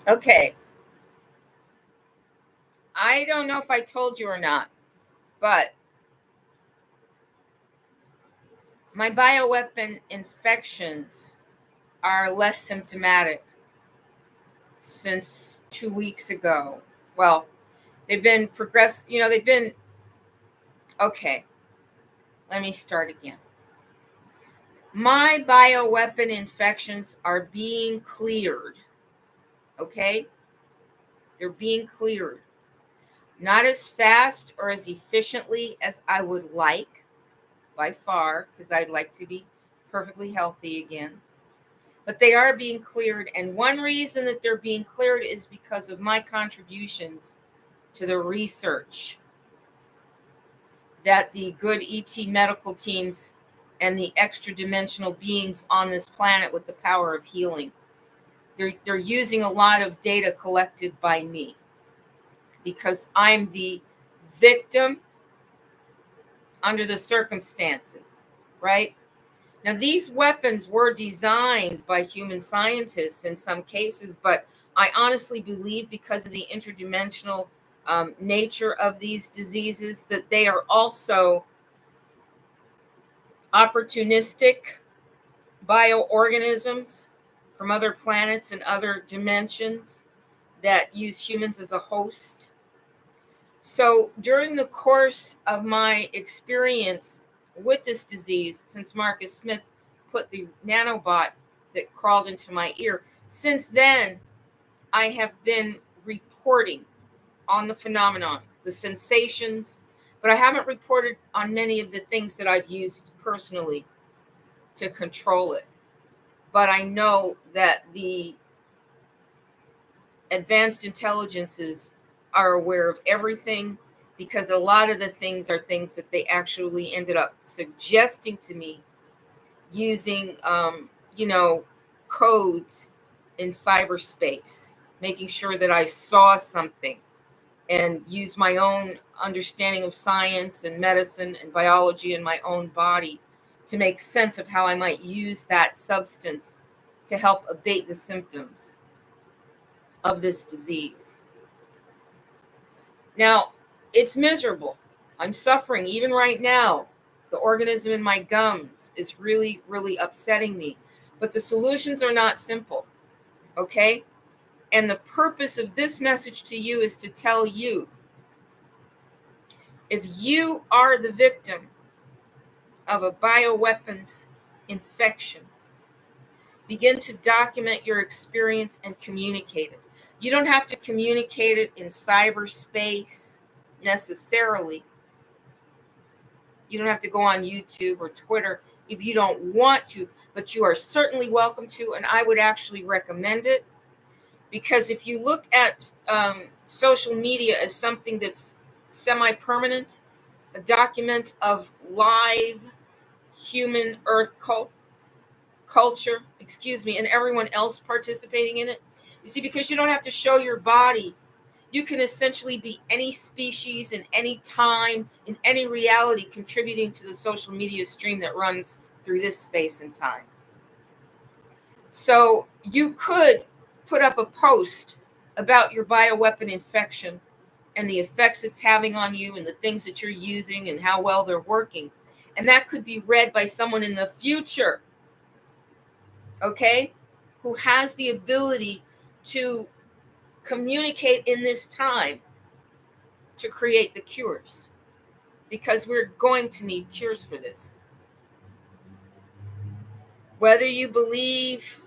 Okay. I don't know if I told you or not, but my bioweapon infections are less symptomatic since 2 weeks ago. Well, they've been they've been, okay, let me start again. My bioweapon infections are being cleared, okay? They're being cleared. Not as fast or as efficiently as I would like, by far, because I'd like to be perfectly healthy again. But they are being cleared. And one reason that they're being cleared is because of my contributions to the research that the good ET medical teams and the extra dimensional beings on this planet with the power of healing, they're using a lot of data collected by me, because I'm the victim under the circumstances, right? Now, these weapons were designed by human scientists in some cases, but I honestly believe, because of the interdimensional nature of these diseases, that they are also opportunistic bioorganisms from other planets and other dimensions that use humans as a host. So during the course of my experience with this disease, since Marcus Smith put the nanobot that crawled into my ear, since then I have been reporting on the phenomenon, the sensations, but I haven't reported on many of the things that I've used personally to control it. But I know that the advanced intelligences are aware of everything, because a lot of the things are things that they actually ended up suggesting to me using, codes in cyberspace, making sure that I saw something and use my own understanding of science and medicine and biology in my own body to make sense of how I might use that substance to help abate the symptoms of this disease. Now, it's miserable. I'm suffering even right now. The organism in my gums is really, really upsetting me. But the solutions are not simple, okay? And the purpose of this message to you is to tell you, if you are the victim of a bioweapons infection, begin to document your experience and communicate it. You don't have to communicate it in cyberspace necessarily. You don't have to go on YouTube or Twitter if you don't want to, but you are certainly welcome to, and I would actually recommend it, because if you look at social media as something that's semi-permanent, a document of live human earth culture, and everyone else participating in it. You see, because you don't have to show your body, you can essentially be any species in any time, in any reality, contributing to the social media stream that runs through this space and time. So you could put up a post about your bioweapon infection and the effects it's having on you and the things that you're using and how well they're working. And that could be read by someone in the future, okay, who has the ability to communicate in this time to create the cures, because we're going to need cures for this. Whether you believe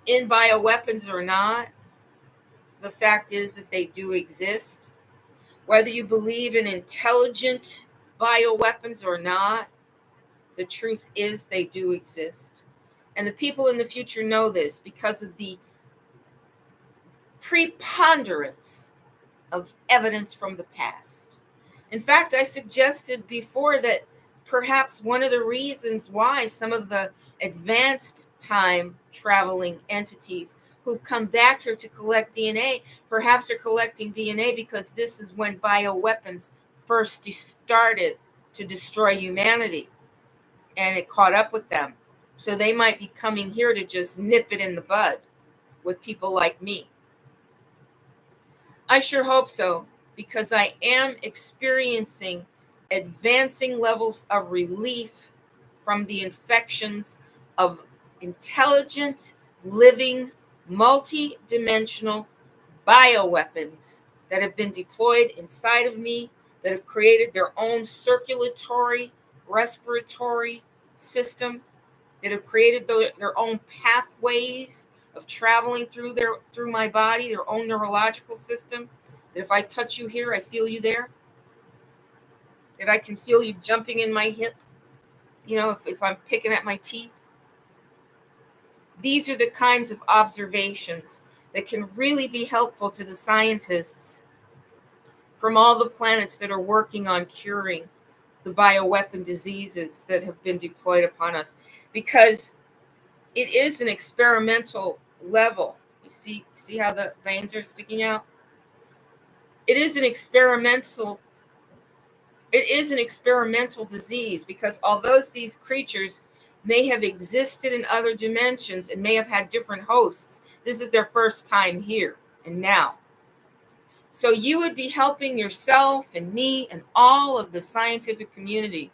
in bioweapons or not, the fact is that they do exist. Whether you believe in intelligent bioweapons or not, the truth is they do exist. And the people in the future know this because of the preponderance of evidence from the past. In fact, I suggested before that perhaps one of the reasons why some of the advanced time traveling entities who've come back here to collect DNA, perhaps are collecting DNA because this is when bioweapons first started to destroy humanity, and it caught up with them. So they might be coming here to just nip it in the bud. with people like me? I sure hope so, because I am experiencing advancing levels of relief from the infections of intelligent, living, multi-dimensional bioweapons that have been deployed inside of me, that have created their own circulatory, respiratory system, that have created their own pathways of traveling through my body, their own neurological system. That if I touch you here, I feel you there. That I can feel you jumping in my hip. If I'm picking at my teeth. These are the kinds of observations that can really be helpful to the scientists from all the planets that are working on curing the bioweapon diseases that have been deployed upon us, because it is an experimental level. You see how the veins are sticking out? It is an experimental disease, because although these creatures may have existed in other dimensions and may have had different hosts, this is their first time here and now. So you would be helping yourself and me and all of the scientific community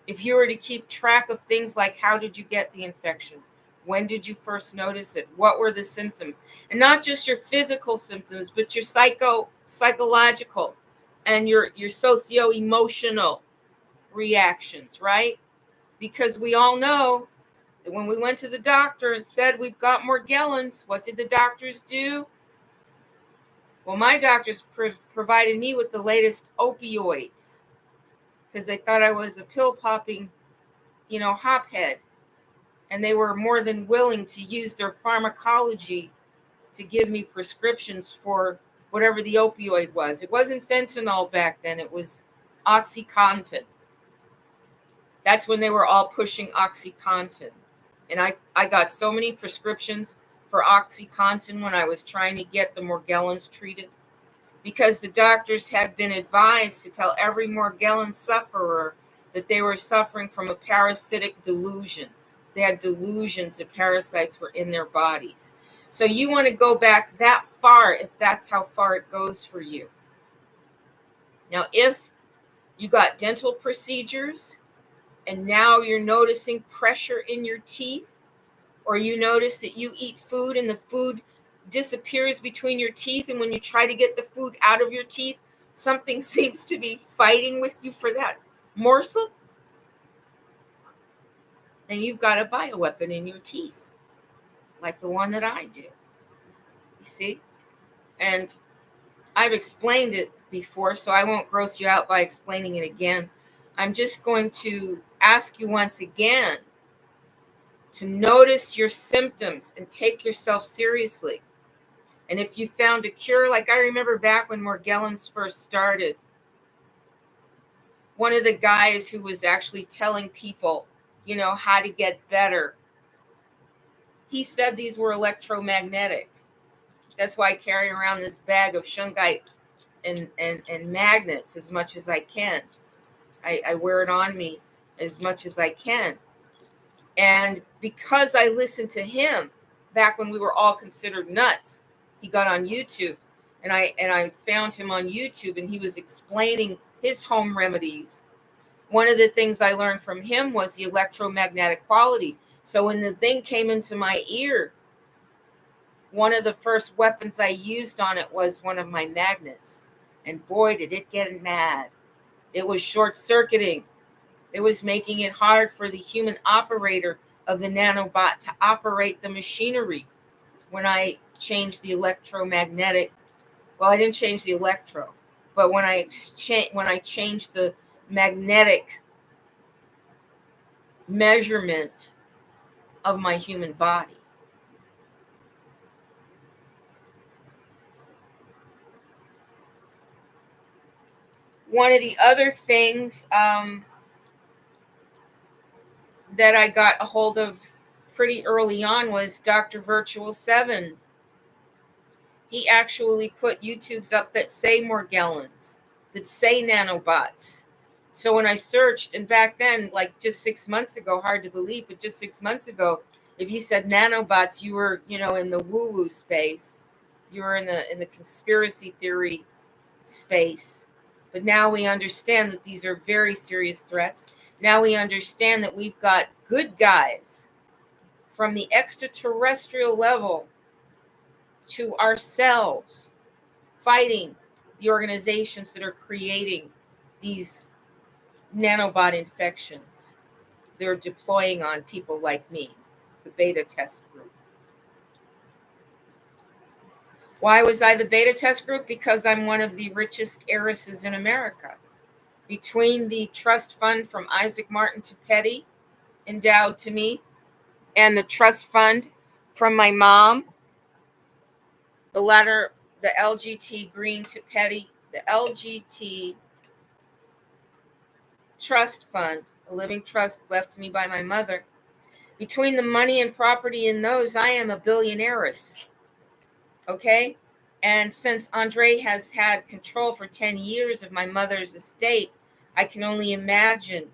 if you were to keep track of things like, how did you get the infection? When did you first notice it? What were the symptoms? And not just your physical symptoms, but your psychological and your socio-emotional reactions, right? Because we all know that when we went to the doctor and said we've got Morgellons, what did the doctors do? Well, my doctors provided me with the latest opioids because they thought I was a pill-popping, hophead. And they were more than willing to use their pharmacology to give me prescriptions for whatever the opioid was. It wasn't fentanyl back then. It was OxyContin. That's when they were all pushing OxyContin. And I got so many prescriptions for OxyContin when I was trying to get the Morgellons treated, because the doctors had been advised to tell every Morgellons sufferer that they were suffering from a parasitic delusion. They had delusions that parasites were in their bodies. So you want to go back that far if that's how far it goes for you. Now, if you got dental procedures and now you're noticing pressure in your teeth, or you notice that you eat food and the food disappears between your teeth, and when you try to get the food out of your teeth, something seems to be fighting with you for that morsel, then you've got a bioweapon in your teeth, like the one that I do. You see? And I've explained it before, so I won't gross you out by explaining it again. I'm just going to ask you once again to notice your symptoms and take yourself seriously. And if you found a cure, like I remember back when Morgellons first started, one of the guys who was actually telling people, how to get better, he said these were electromagnetic. That's why I carry around this bag of shungite and magnets as much as I can. I wear it on me as much as I can. And because I listened to him back when we were all considered nuts, he got on YouTube, and I found him on YouTube, and he was explaining his home remedies. One of the things I learned from him was the electromagnetic quality. So when the thing came into my ear, one of the first weapons I used on it was one of my magnets. And boy, did it get mad. It was short-circuiting. It was making it hard for the human operator of the nanobot to operate the machinery. When I changed the electromagnetic, well, I didn't change the electro, but when I changed the magnetic measurement of my human body. One of the other things that I got a hold of pretty early on was Dr. Virtual 7. He actually put YouTubes up that say Morgellons, that say nanobots. So when I searched, and back then, like just 6 months ago, hard to believe, but just 6 months ago, If you said nanobots, you were, in the woo-woo space. You were in the conspiracy theory space. But now we understand that these are very serious threats. Now we understand that we've got good guys from the extraterrestrial level to ourselves fighting the organizations that are creating these nanobot infections. They're deploying on people like me, the beta test group. Why was I the beta test group? Because I'm one of the richest heiresses in America. Between the trust fund from Isaac Martin to Petty, endowed to me, and the trust fund from my mom, the latter, the LGT Green to Petty, the LGT Trust Fund, a living trust left to me by my mother. Between the money and property in those, I am a billionaireess. Okay? And since Andre has had control for 10 years of my mother's estate, I can only imagine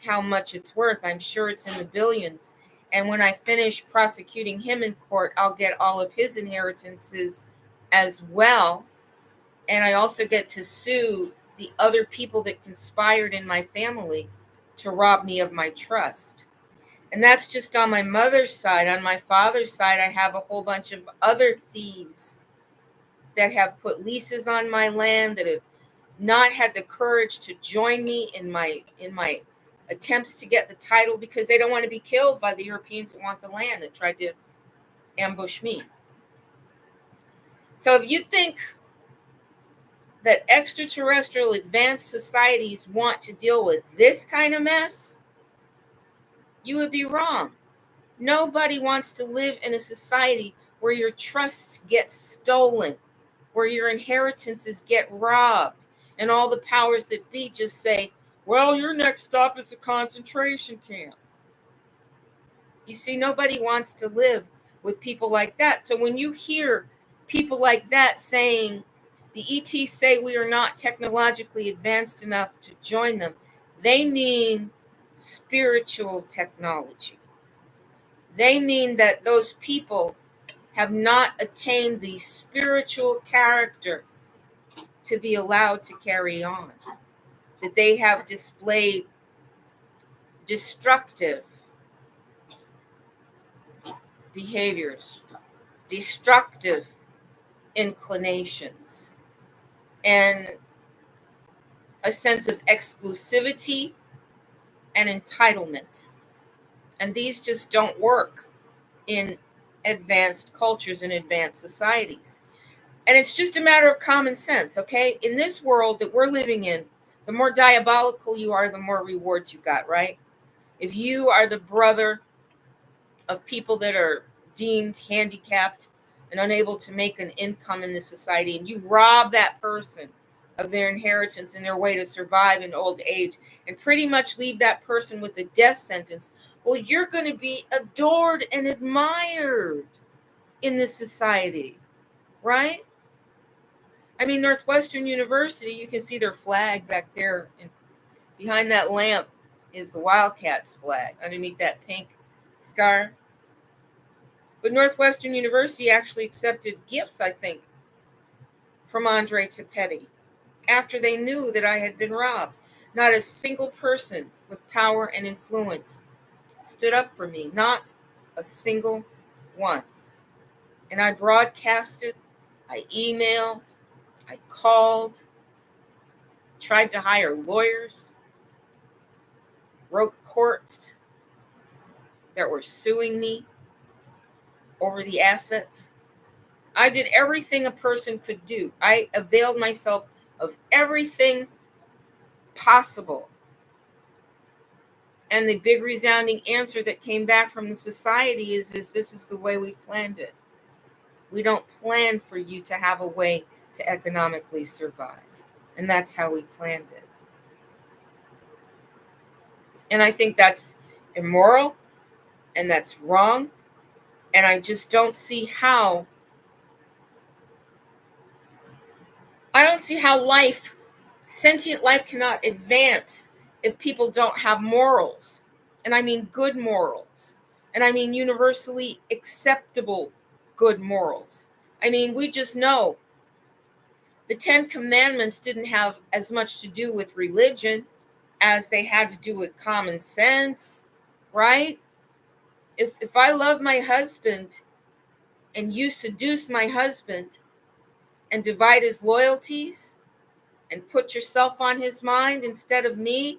how much it's worth. I'm sure it's in the billions. And when I finish prosecuting him in court, I'll get all of his inheritances as well. And I also get to sue the other people that conspired in my family to rob me of my trust. And that's just on my mother's side. On my father's side, I have a whole bunch of other thieves that have put leases on my land, that have not had the courage to join me in my attempts to get the title, because they don't want to be killed by the Europeans that want the land, that tried to ambush me. So if you think that extraterrestrial advanced societies want to deal with this kind of mess, you would be wrong. Nobody wants to live in a society where your trusts get stolen, where your inheritances get robbed, and all the powers that be just say, well, your next stop is a concentration camp. You see, nobody wants to live with people like that. So when you hear people like that saying, the ETs say we are not technologically advanced enough to join them, they mean spiritual technology. They mean that those people have not attained the spiritual character to be allowed to carry on, that they have displayed destructive behaviors, destructive inclinations, and a sense of exclusivity and entitlement. And these just don't work in advanced cultures and advanced societies. And it's just a matter of common sense, okay? In this world that we're living in, the more diabolical you are, the more rewards you got, right? If you are the brother of people that are deemed handicapped and unable to make an income in this society, and you rob that person of their inheritance and their way to survive in old age, and pretty much leave that person with a death sentence, well, you're going to be adored and admired in this society, right? I mean, Northwestern University, you can see their flag back there. And behind that lamp is the Wildcats flag underneath that pink scarf. But Northwestern University actually accepted gifts, I think, from Andre to Petty after they knew that I had been robbed. Not a single person with power and influence stood up for me. Not a single one. And I broadcasted, I emailed, I called, tried to hire lawyers, wrote courts that were suing me over the assets. I did everything a person could do. I availed myself of everything possible. And the big resounding answer that came back from the society is this is the way we've planned it. We don't plan for you to have a way to economically survive. And that's how we planned it. And I think that's immoral and that's wrong. And I just don't see how life, sentient life, cannot advance if people don't have morals. And I mean good morals. And I mean universally acceptable good morals. I mean, we just know the 10 Commandments didn't have as much to do with religion as they had to do with common sense, right? If I love my husband and you seduce my husband and divide his loyalties and put yourself on his mind instead of me,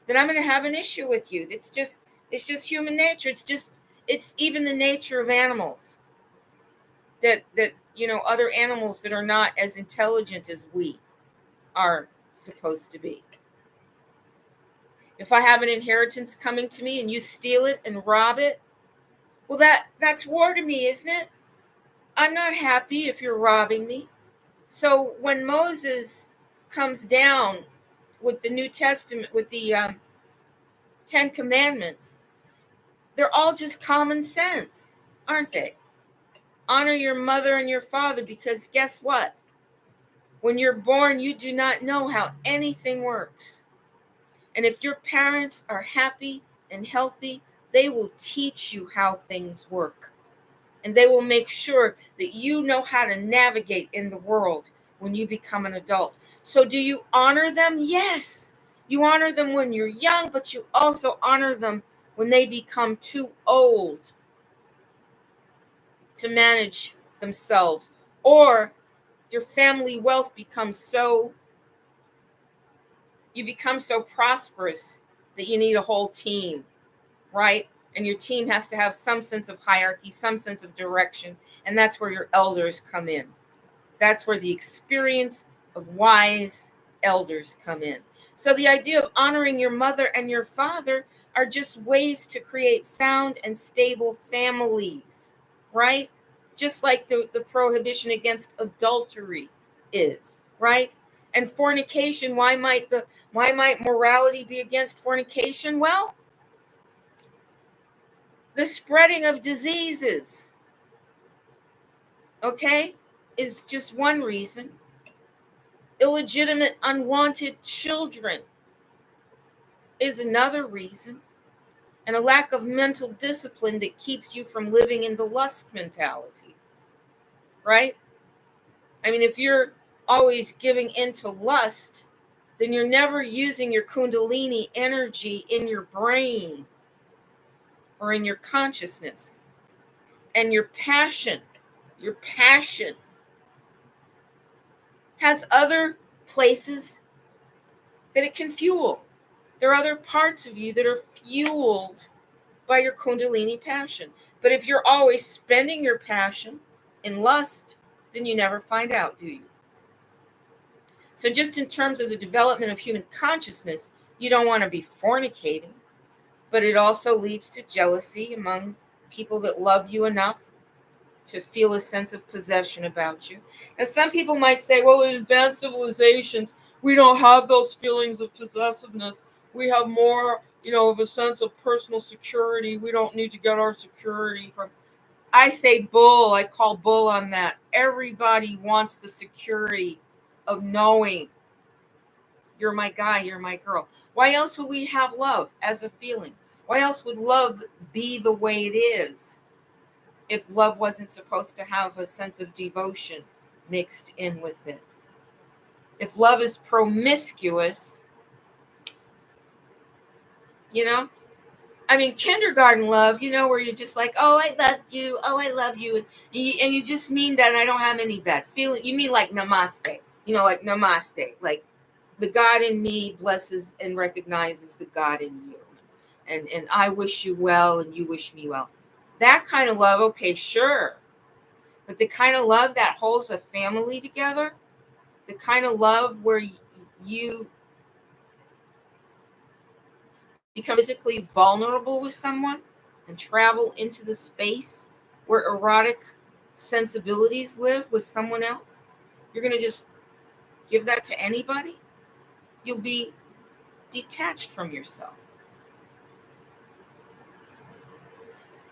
then I'm going to have an issue with you. It's just human nature. It's even the nature of animals that other animals that are not as intelligent as we are supposed to be. If I have an inheritance coming to me and you steal it and rob it, well, that's war to me, isn't it? I'm not happy if you're robbing me. So when Moses comes down with the New Testament, with the 10 Commandments, they're all just common sense, aren't they? Honor your mother and your father, because guess what? When you're born, you do not know how anything works. And if your parents are happy and healthy, they will teach you how things work. And they will make sure that you know how to navigate in the world when you become an adult. So do you honor them? Yes. You honor them when you're young, but you also honor them when they become too old to manage themselves, or your family wealth becomes so you become so prosperous that you need a whole team, right? And your team has to have some sense of hierarchy, some sense of direction, and that's where your elders come in. That's where the experience of wise elders come in. So the idea of honoring your mother and your father are just ways to create sound and stable families, right? Just like the prohibition against adultery is, right? And fornication, why might morality be against fornication? Well, the spreading of diseases, okay, is just one reason. Illegitimate, unwanted children is another reason. And a lack of mental discipline that keeps you from living in the lust mentality, right? I mean, if you're always giving into lust, then you're never using your kundalini energy in your brain or in your consciousness. And your passion has other places that it can fuel. There are other parts of you that are fueled by your kundalini passion. But if you're always spending your passion in lust, then you never find out, do you? So just in terms of the development of human consciousness, you don't want to be fornicating, but it also leads to jealousy among people that love you enough to feel a sense of possession about you. And some people might say, well, in advanced civilizations, we don't have those feelings of possessiveness. We have more, of a sense of personal security. We don't need to get our security from. I say bull. I call bull on that. Everybody wants the security of knowing you're my guy, you're my girl. Why else would we have love as a feeling? Why else would love be the way it is if love wasn't supposed to have a sense of devotion mixed in with it? If love is promiscuous, I mean, kindergarten love, where you're just like, oh, I love you. Oh, I love you. And you just mean that, and I don't have any bad feeling. You mean like namaste, like namaste. Like the God in me blesses and recognizes the God in you. And I wish you well and you wish me well. That kind of love, okay, sure. But the kind of love that holds a family together, the kind of love where you become physically vulnerable with someone and travel into the space where erotic sensibilities live with someone else, you're going to just give that to anybody? You'll be detached from yourself.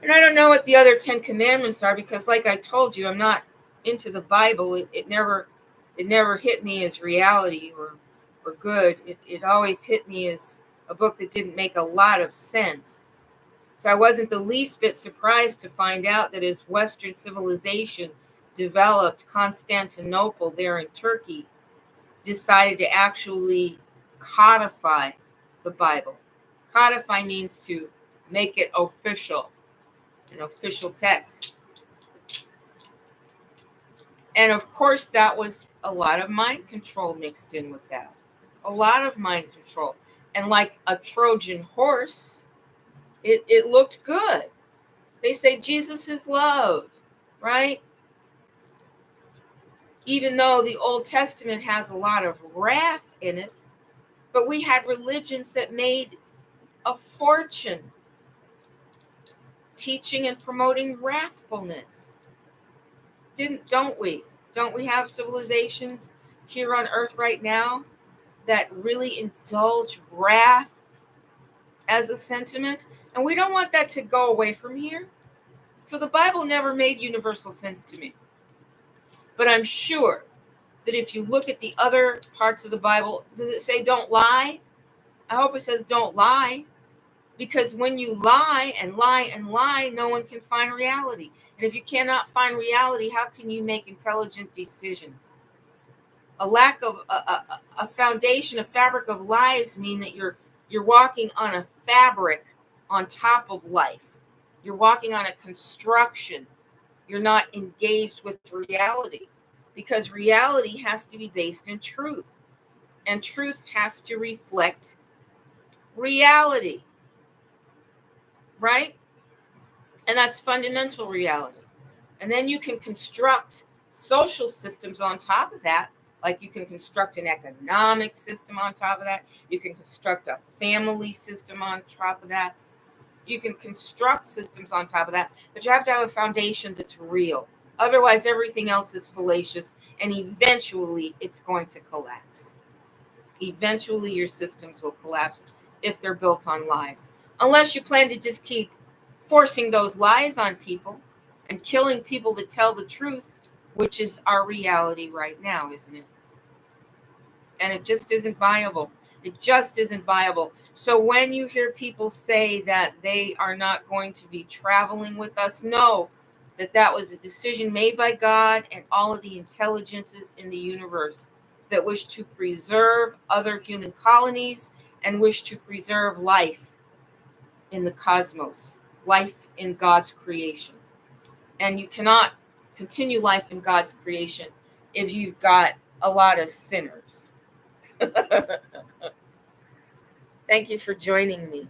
And I don't know what the other 10 commandments are, because like I told you, I'm not into the Bible. It never hit me as reality or good. It always hit me as a book that didn't make a lot of sense. So I wasn't the least bit surprised to find out that as Western civilization developed, Constantinople there in Turkey decided to actually codify the Bible. Codify means to make it official, an official text. And of course, that was a lot of mind control mixed in with that. A lot of mind control. And like a Trojan horse, it looked good. They say Jesus is love, right? Even though the Old Testament has a lot of wrath in it, but we had religions that made a fortune teaching and promoting wrathfulness. Don't we? Don't we have civilizations here on earth right now that really indulge wrath as a sentiment? And we don't want that to go away from here. So the Bible never made universal sense to me. But I'm sure that if you look at the other parts of the Bible, does it say don't lie? I hope it says don't lie. Because when you lie and lie and lie, no one can find reality. And if you cannot find reality, how can you make intelligent decisions? A lack of a foundation, a fabric of lies mean that you're walking on a fabric on top of life. You're walking on a construction. You're not engaged with reality, because reality has to be based in truth, and truth has to reflect reality, right? And that's fundamental reality. And then you can construct social systems on top of that. Like you can construct an economic system on top of that. You can construct a family system on top of that. You can construct systems on top of that, but you have to have a foundation that's real. Otherwise, everything else is fallacious, and eventually it's going to collapse. Eventually, your systems will collapse if they're built on lies. Unless you plan to just keep forcing those lies on people and killing people that tell the truth, which is our reality right now, isn't it? And it just isn't viable. It just isn't viable. So when you hear people say that they are not going to be traveling with us, know that that was a decision made by God and all of the intelligences in the universe that wish to preserve other human colonies and wish to preserve life in the cosmos, life in God's creation. And you cannot continue life in God's creation if you've got a lot of sinners. Thank you for joining me.